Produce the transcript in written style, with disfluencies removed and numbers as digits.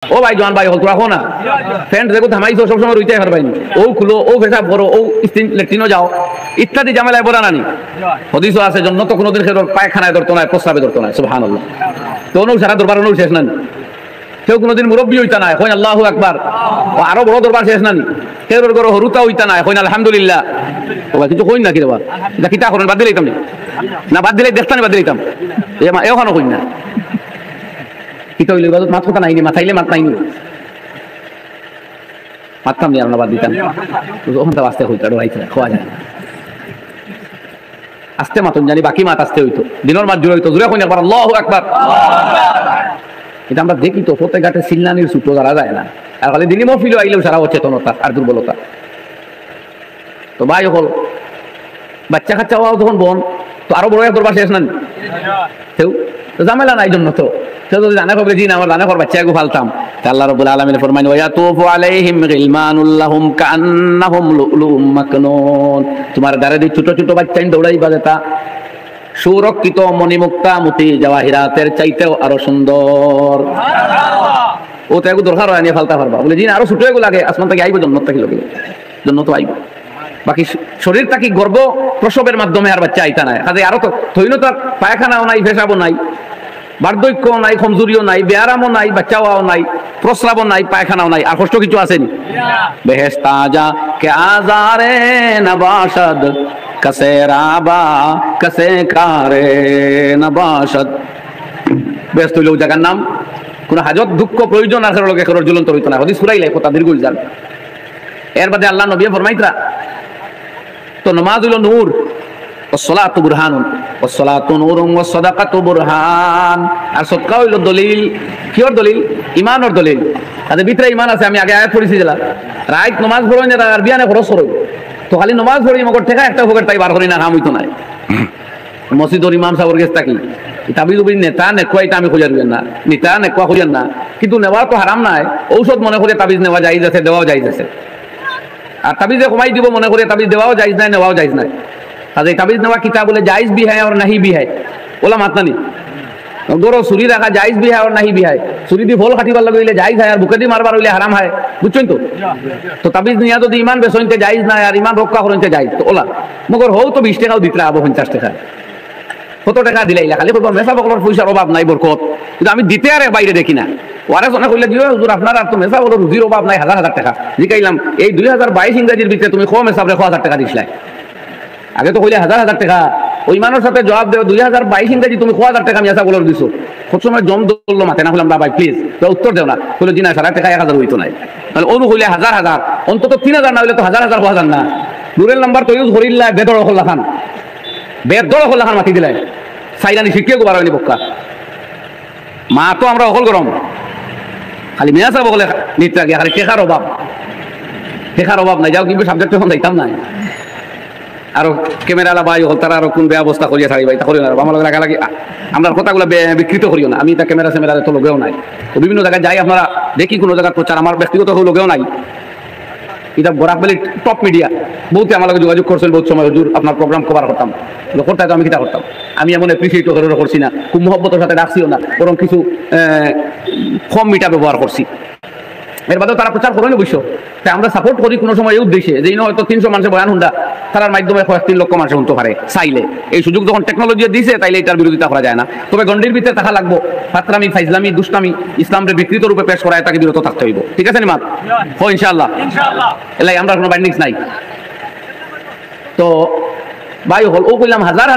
ও ভাই জোয়ান ভাই হল তোরা না ফ্যান্ট দেখো থামাইছো সবসময় রইতে পারবাইনি ও খুলো ও পেশাব করো ও লেট্রিনও যাও ইত্যাদি ঝামেলায় পড়া নানি হদিসও আছে জন্য তো কোনোদিন খেলোর পায়খানায় ধরতো না প্রস্রাবে ধরতো না সুবহানাল্লাহ তো অনু সারা দরবার অনু শেষ নানি কেউ কোনোদিন মুরব্বী হইতা না কইন আল্লাহু আকবার ও আরো বড় দরবার শেষ নানি কেউ করো হরুতা হইতা না কইন আলহামদুলিল্লাহ ও কিছু কইন না কি দেবা এটা কিতা করেন বাদ দিলাইতাম না বাদ দিলে দেখতানি বাদ দিলাইতাম এখনো কইন না কিতা হইলে মাত কথা নাইনি মাথাইলে মাত নাইনি মাততাম আর না বাদ দিতাম ওখান তো আস্তে হইতো রাইতে খাওয়া যায় আস্তে মাতন জানি বাকি মাত আস্তে হইতো দিনের মাত জুড়ে হইতো জুড়ে কইন একবার আল্লাহু আকবার এটা আমরা দেখি তো প্রত্যেক ঘাটে সিলনানির ছুটো ধরা যায় না আর খালি দিনই মফিল আইলেও সারা অচেতনতা আর দুর্বলতা তো ভাই হল বাচ্চা কাচ্চা হওয়াও তখন বোন তো আরো বড় এক দরবার শেষ না কেউ তো ঝামেলা নাই জন্য তো কেউ যদি জানা করবে জি না আমার জানা কর বাচ্চা একটু ফালতাম আল্লাহ রাব্বুল আলামিন ফরমান ওয়া ইয়াতুফু আলাইহিম গিলমানুল লাহুম কান্নাহুম লুলুম মাকনুন তোমার দ্বারে দি ছোট ছোট বাচ্চা দৌড়াইবা যেটা সুরক্ষিত মণিমুক্তা মতি জওয়াহিরাতের চাইতেও আরো সুন্দর ও তো একটু দরকার হয় নিয়ে ফালতা পারবা বলে জি আরো ছোট এগুলো লাগে আসমান থেকে আইব জন্নত থেকে লোক জন্য তো আইব বাকি শরীর থাকি গর্ব প্রসবের মাধ্যমে আর বাচ্চা আইতা নাই কাজে আরো তো থইনতার পায়খানাও নাই পেশাবও নাই বার্ধক্যও নাই কমজোরিও নাই বেয়ারামও নাই বাচ্চাও নাই প্রস্রাবও নাই পায়খানাও নাই আর কষ্ট কিছু আসেনি বেহেশত তাজা কে আজারে নবাশদ কসে রাবা কসে কারে নবাশদ বেহেশত হইল জায়গার নাম কোন হাজত দুঃখ প্রয়োজন আছে লোকে করার জ্বলন্ত হইতো না হদিস ফুরাইলে কথা দীর্ঘ যান এর বাদে আল্লাহ নবী ফরমাইতরা তো নামাজ হইল নূর والصلاة برهان والصلاة نور والصدقة برهان আর সদকা হইল দলিল কিওর দলিল ঈমানের দলিল তাদের ভিতরে ঈমান আছে আমি আগে আয়াত পড়েছি জেলা রাত নামাজ পড়ো না আর বিয়ানে খরচ করো তো খালি নামাজ পড়ি মগর থেকে একটা ভোগের তাই বার করি না কাম হইতো না মসজিদের ইমাম সাহেবের কাছে থাকি তাবিজ উবিজ নেতা নেকুয়া এটা আমি খোঁজার না নেতা নেকুয়া খোঁজার না কিন্তু নেওয়া তো হারাম নাই ঔষধ মনে করে তাবিজ নেওয়া জায়েজ আছে দেওয়াও জায়েজ আছে আর তাবিজে কমাই দিব মনে করে তাবিজ দেওয়াও জায়েজ নাই নেওয়াও জায়েজ নাই তাদের তাবিজ নেওয়া কিতাব বলে জায়েজ भी है और नहीं भी है ওলা মাতনা নি গরো ছুরি রাখা জায়েজ भी है और नहीं भी है ছুরি দি ফল কাটিবার লাগলে জায়েজ হয় আর বুকে দি মারবার হইলে হারাম হয় বুঝছেন তো তো তাবিজ নিয়া যদি ঈমান বেসইতে জায়েজ না আর ঈমান রক্ষা করতে জায়েজ তো ওলা মগর হও তো 20 টাকাও দিতরা আবো 50 টাকা কত টাকা দিলাইলা খালি বলবা মেসা বকলর পয়সার অভাব নাই বরকত কিন্তু আমি দিতে আর বাইরে দেখি না ওরা সোনা কইলে দিও হুজুর আপনার আর তো মেসা বকলর রুজির অভাব নাই হাজার হাজার টাকা জিকাইলাম এই 2022 ইংরেজির ভিতরে তুমি কম মেসা রে 1000 টাকা দিছলাই আগে তো কইলে হাজার হাজার টাকা ওই মানুষের সাথে জবাব দেও 2022 ইংরেজি তুমি 1000 টাকা মেসা বকলর দিছো কত সময় জম দললো মাথা না হলাম ভাই প্লিজ তো উত্তর দেও না কইলো জি না 1000 টাকা 1000 হইতো নাই তাহলে অনু কইলে হাজার হাজার অন্তত 3000 না হইলে তো হাজার হাজার 1000 না দূরের নাম্বার তো ইউজ করিল্লা বেদর হল খান বেদর হল খান মাটি দিলাই সাইরানি শিখিয়ে গো বারোনি বক্কা মা তো আমরা অকল গরম খালি মেয়া সাহেব বলে নিতে আগে খালি টেকার অভাব নাই যাও কিন্তু সাবজেক্ট এখন যাইতাম না আরো ক্যামেরা বাই হল তারা আরো কোন ব্যবস্থা করিয়া থাকি ভাই তা করিও না আমার লাগা লাগি আমরা কথাগুলো বিকৃত করিও না আমি তা ক্যামেরা স্যামেরারে তো লগেও নাই তো বিভিন্ন জায়গায় যাই আপনারা দেখি কোনো জায়গায় প্রচার আমার ব্যক্তিগত লগেও নাই এটা বরাকবালি টপ মিডিয়া বহুতে আমার লগে যোগাযোগ করছেন বহুত সময় হুজুর আপনার প্রোগ্রাম কভার করতাম করতে তো আমি কিটা করতাম আমি এমন অ্যাপ্রিসিয়েট করছি না খুব মহব্বতের সাথে ডাকছিও না বরং কিছু কম মিটা ব্যবহার করছি এর বাদেও তারা প্রচার করেন অবশ্য তাই আমরা সাপোর্ট করি কোনো সময় এই উদ্দেশ্যে যে হয়তো 300 মানুষের বয়ান হুন্ডা তার মাধ্যমে 3 লক্ষ মানুষ শুনতে পারে চাইলে এই সুযোগ যখন টেকনোলজি দিয়েছে তাইলে এটার বিরোধিতা করা যায় না তবে গন্ডির ভিতরে থাকা লাগবো ফাতরামি ফাইজলামি দুষ্টামি ইসলামের বিকৃত রূপে পেশ করায় তাকে বিরত থাকতে হইব ঠিক আছে নিমাত ও ইনশাআল্লাহ এলাই আমরা কোনো বাইন্ডিংস নাই তো ভাই হল ও কইলাম হাজার